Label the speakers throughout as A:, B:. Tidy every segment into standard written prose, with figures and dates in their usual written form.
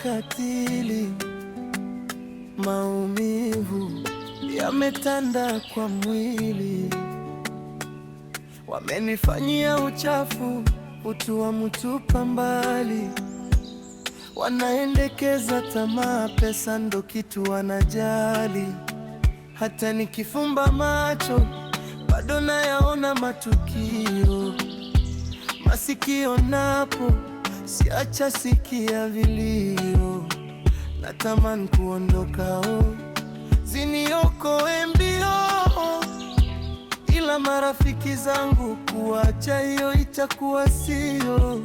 A: kikatili, maumivu yametanda kwa mwili. Wamenifanyia uchafu, utu wa mtupa mbali. Wanaendekeza tamaa, pesa ndo kitu wanajali. Hata nikifumba macho bado nayaona matukio. Masikio napo siacha sikia vilio. Natamani kuondoka ziniokoe mbio, ila marafiki zangu kuacha hiyo itakuwa sio.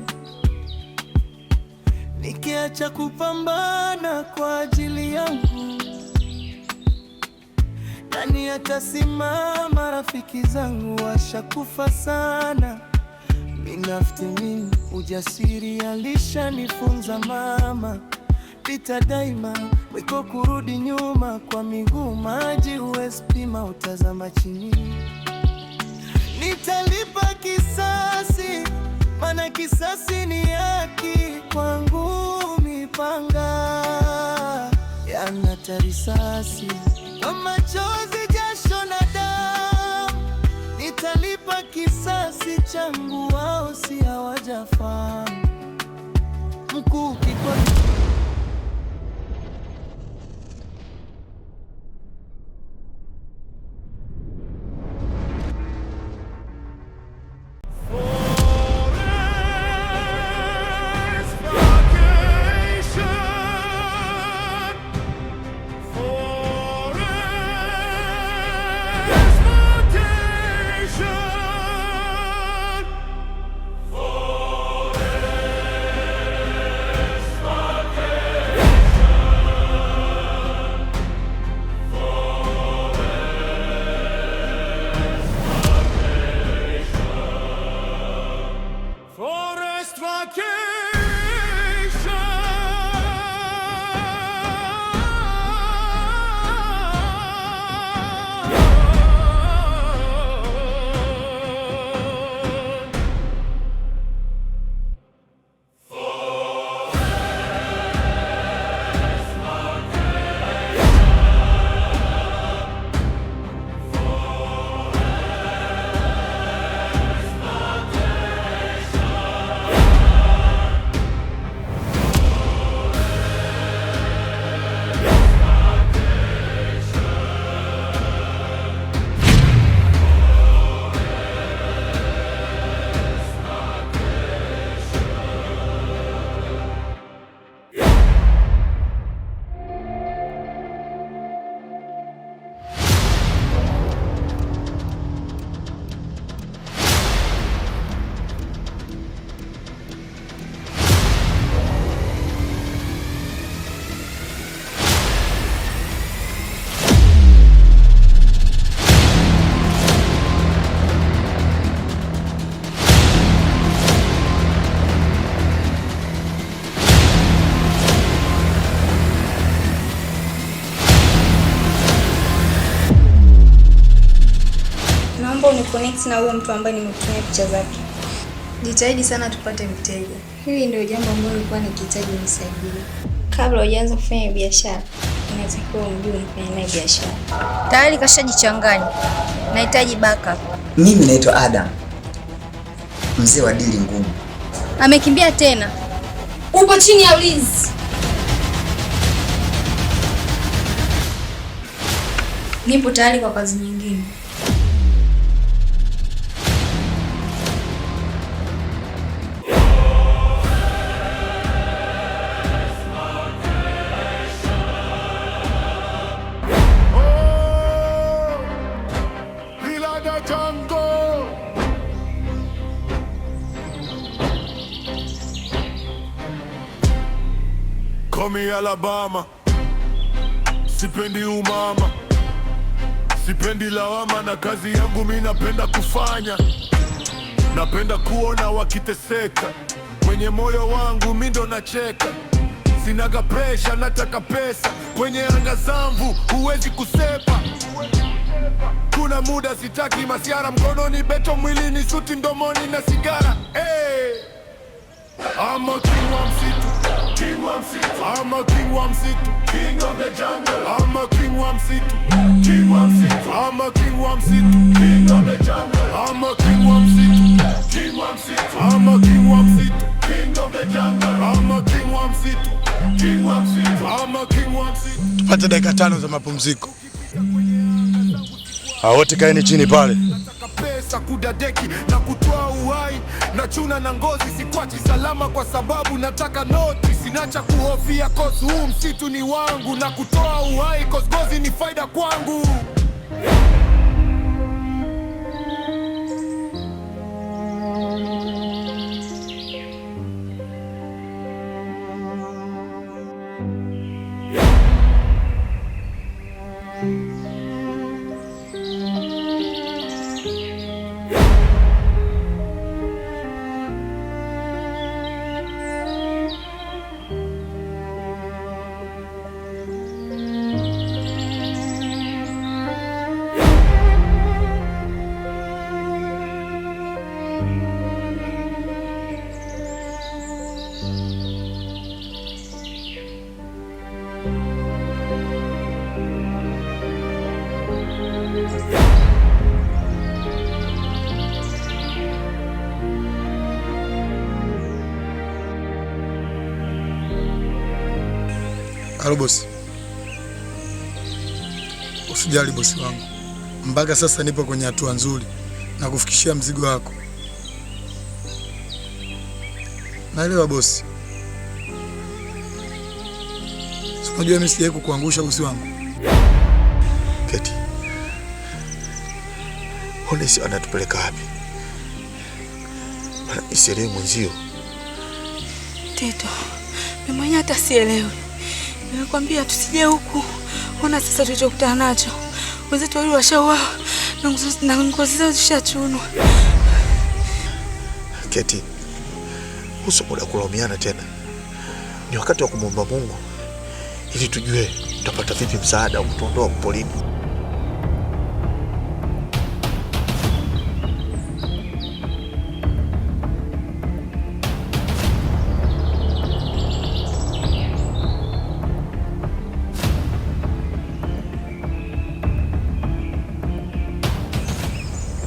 A: Nikiacha kupambana kwa ajili yangu, nani atasimama? Rafiki zangu washakufa sana. Binafsi mimi ujasiri alishanifunza mama. Pita daima, wiko kurudi nyuma kwa miguu. Maji huwezi pima, utazama chini. Nitalipa kisasi, maana kisasi ni haki kwangu. Mipanga yanata risasi, kwa machozi, jasho na damu. Nitalipa kisasi changu, wao si hawajafahamu. Mkuki kwa
B: uniconnect na huyo mtu ambaye nimekutumia picha zake.
C: Jitahidi sana tupate mteja.
B: Hili ndio jambo ambalo nilikuwa nikihitaji unisaidie. Kabla hujaanza kufanya biashara, unatakiwa umjue unafanya naye biashara. Tayari kashajichanganya. Nahitaji backup.
D: Mimi naitwa Adam, mzee wa dili ngumu.
B: Amekimbia tena. Upo chini ya ulinzi. Nipo tayari kwa kazi nyingine.
E: Komi Alabama, sipendi umama, sipendi lawama, na kazi yangu mimi napenda kufanya. Napenda kuona wakiteseka, kwenye moyo wangu mimi ndo nacheka. Sinaga pressure, nataka pesa, kwenye anga zangu huwezi kusepa. Kuna muda sitaki masiara, mkononi beto, mwilini suti, mdomoni na sigara. I'm a king wa msitu, king wa msitu. I'm a king wa msitu. King of the jungle. I'm a king wa msitu. King wa msitu. I'm a king wa msitu. King of the jungle. I'm a king wa msitu. King wa msitu. I'm a king wa msitu. King of the jungle. I'm a king wa msitu. King wa msitu. I'm a king wa msitu.
F: Tupate dakika 5 za mapumziko. Wote kaeni chini pale.
E: Nataka pesa kudadeki na kutoa uhai na chuna na ngozi, sikwachi salama kwa sababu nataka noti. Sinacha kuhofia cause huu msitu ni wangu, na kutoa uhai cause ngozi ni faida kwangu.
F: Halo bosi. Usijali bosi wangu. Mpaka sasa nipo kwenye hatua nzuri na kufikishia mzigo wako. Naelewa bosi. Unajua mimi sijawahi kukuangusha bosi wangu.
G: Keti. Polisi anatupeleka wapi? Bana isielewe mwenzio.
C: Tito, mimi mwenyewe hata sielewi. Nimekwambia tusije huku. Ona sasa tulichokutana nacho. Wenzetu wale washauawa na ngozi zao zishachunwa.
G: Keti. Uso muda kulaumiana tena. Ni wakati wa kumwomba Mungu ili tujue tutapata vipi msaada wa kutuondoa polini.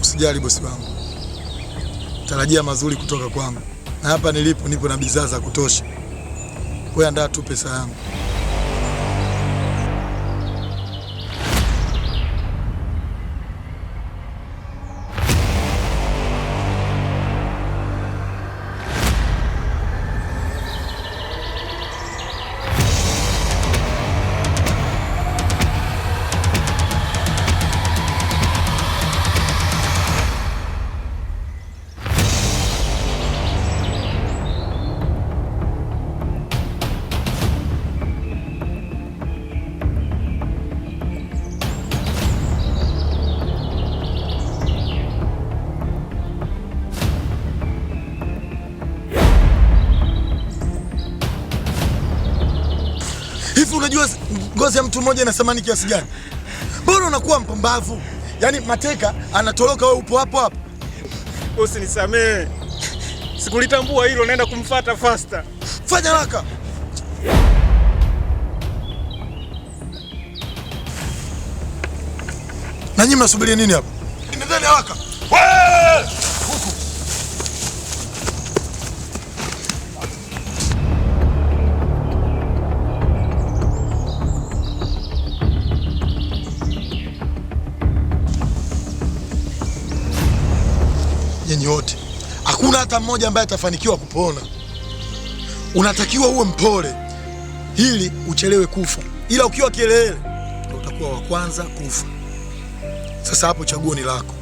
F: Usijali bosi wangu. Tarajia mazuri kutoka kwangu. Na hapa nilipo nipo na bidhaa za kutosha. Wewe andaa tu pesa yangu. Hivi unajua ngozi ya mtu mmoja ina thamani kiasi gani? Bora unakuwa mpumbavu. Yaani mateka anatoroka, wewe upo hapo hapo.
H: Bosi nisamee. Sikulitambua hilo, naenda kumfuata faster.
F: Fanya haraka. Na nyinyi mnasubiria nini hapa? Nendeni haraka. Wewe! Huku. Nyinyi wote, hakuna hata mmoja ambaye atafanikiwa kupona. Unatakiwa uwe mpole ili uchelewe kufa, ila ukiwa kielele ndio utakuwa wa kwanza kufa. Sasa hapo chaguo ni lako.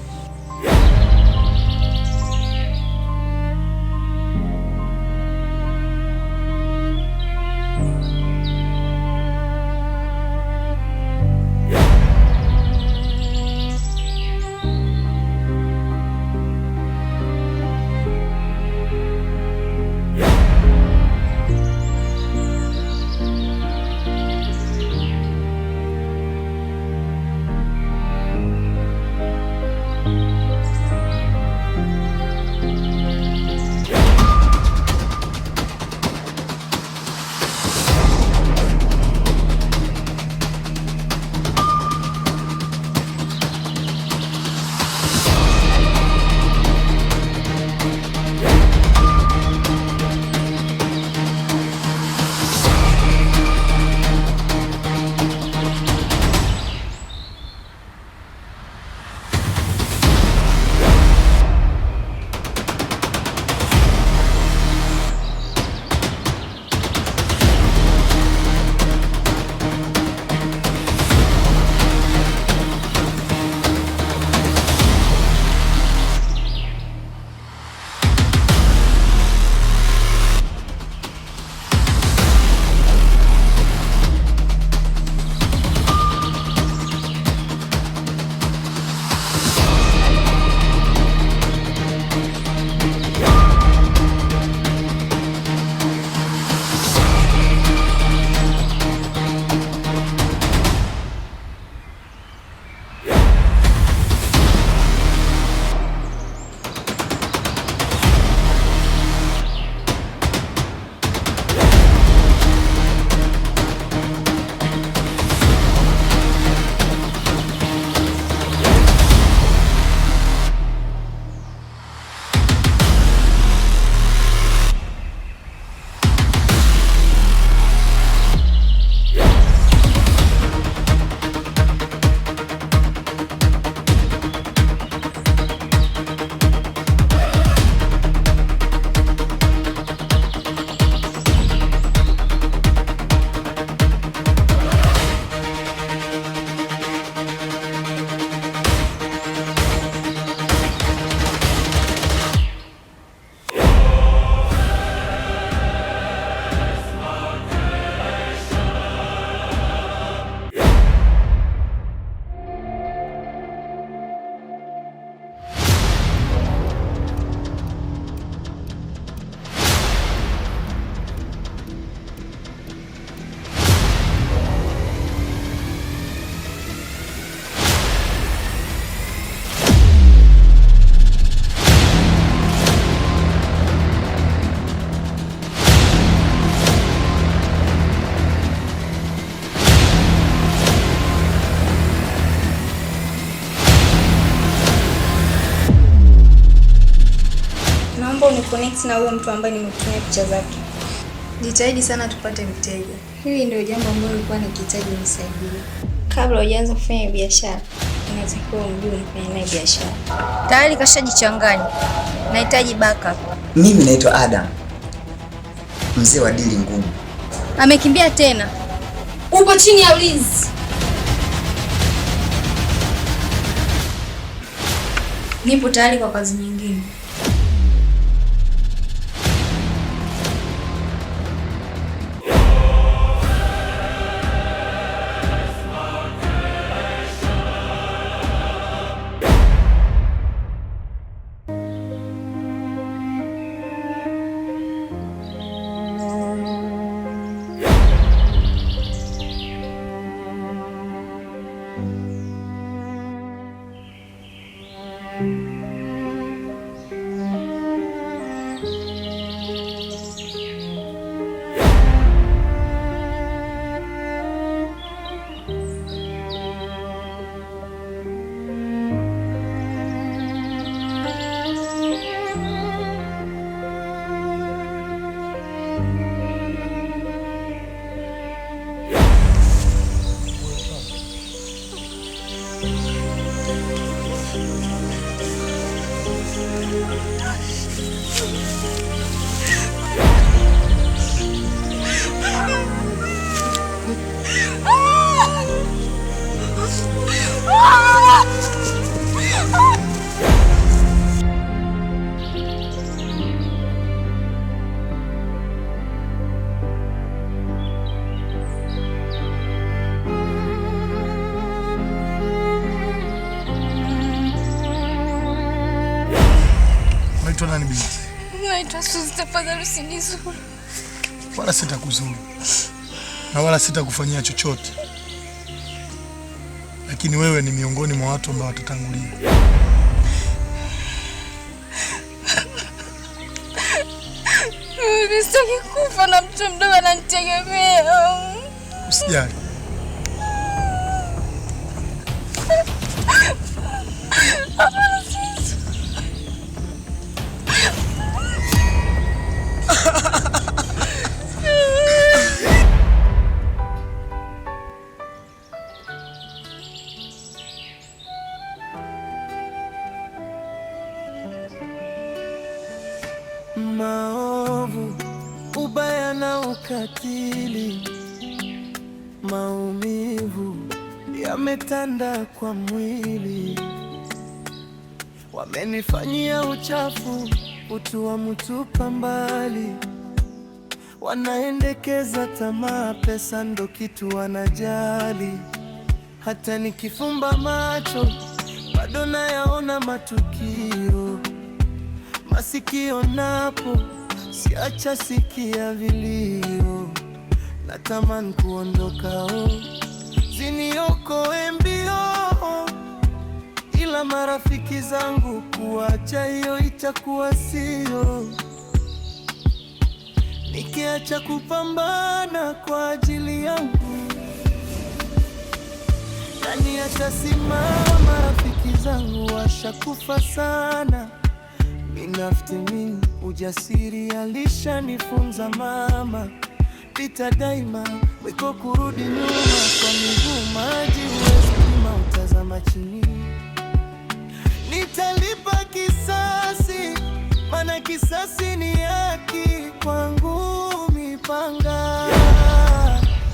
B: naomba uniconnect na huyo mtu ambaye nimekutumia picha zake. Jitahidi sana tupate mteja. Hili ndio jambo ambalo nilikuwa nikihitaji unisaidie. Kabla hujaanza kufanya biashara, unatakiwa umjue unafanya naye biashara. Tayari kashajichanganya. Nahitaji backup.
D: Mimi naitwa Adam, mzee wa dili ngumu.
B: Amekimbia tena. Upo chini ya ulinzi. Nipo tayari kwa kazi nyingine.
F: Unaitwa nani binti?
C: Naitwa Suzi, tafadhali usinizuru.
F: Wala sitakuzuru. Na wala sitakufanyia chochote. Lakini wewe ni miongoni mwa watu ambao watatangulia.
C: Sitaki kufa na mtu mdogo ananitegemea.
F: Usijali.
A: Maovu, ubaya na ukatili, maumivu yametanda kwa mwili. Wamenifanyia uchafu, utu wa mtupa mbali. Wanaendekeza tamaa, pesa ndo kitu wanajali. Hata nikifumba macho, bado nayaona matukio. Masikio napo, siacha sikia vilio. Natamani kuondoka ziniokoe mbio, ila marafiki zangu kuacha hiyo itakuwa sio. Nikiacha kupambana kwa ajili yangu, nani atasimama? Rafiki zangu washakufa sana. Binafsi mimi ujasiri alishanifunza mama. Vita daima, wiko kurudi nyuma. Kwa miguu maji huwezi pima, utazama chini. Nitalipa kisasi, maana kisasi ni haki kwangu. Mipanga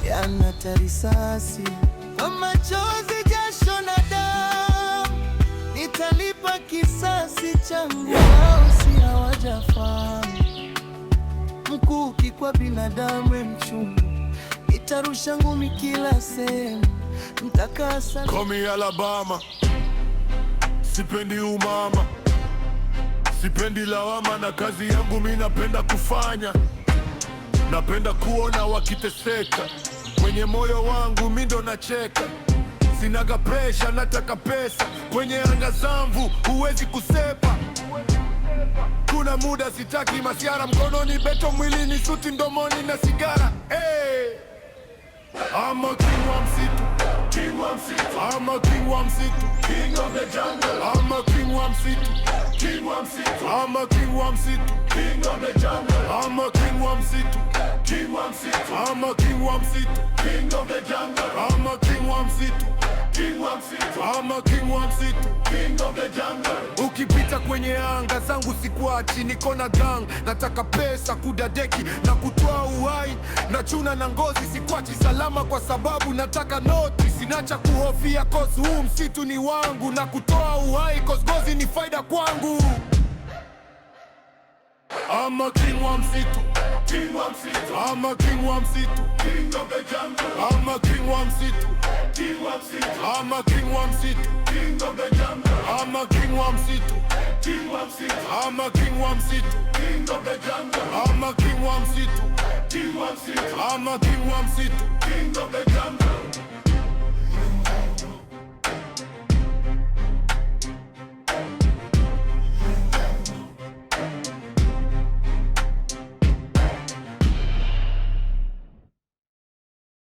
A: yanata risasi, kwa machozi, jasho na damu. Nitalipa kisasi changu, wao si hawajafahamu. Mkuki kwa binadamu mchungu, nitarusha ngumi kila sehemu. Mtakasa
E: Call me Alabama. Sipendi umama, sipendi lawama, na kazi yangu mimi napenda kufanya. Napenda kuona wakiteseka, kwenye moyo wangu mimi ndo nacheka. Sinaga pressure, nataka pesa, kwenye anga zangu huwezi kusepa. Kuna muda sitaki masiara, mkononi beto, mwilini suti, ndomoni na sigara. Hey! I'm a king wa msitu, king wa msitu. I'm a king wa msitu, king of the jungle. I'm a king wa msitu, king wa msitu. I'm a king wa msitu, king of the jungle. I'm a king wa msitu, king wa msitu. I'm a king wa msitu, king of the jungle. I'm a king wa msitu, king wa msitu. I'm a king wa msitu, king of the jungle. Ukipita kwenye anga zangu sikuachi, niko na gang, nataka pesa kudadeki na kutoa uhai, na chuna na ngozi sikuachi salama kwa sababu nataka noti, sinacha kuhofia cause huu msitu ni wangu, na kutoa uhai cause gozi ni faida kwangu. I'm a king wa msitu, king wa msitu. I'm a king wa msitu, king of the jungle. I'm a king wa msitu, king wa msitu. I'm a king wa msitu, king of the jungle. I'm a king wa msitu, king wa msitu. I'm a king wa msitu, king of the jungle. I'm a king wa msitu, king wa msitu. I'm a king wa msitu, king of the jungle.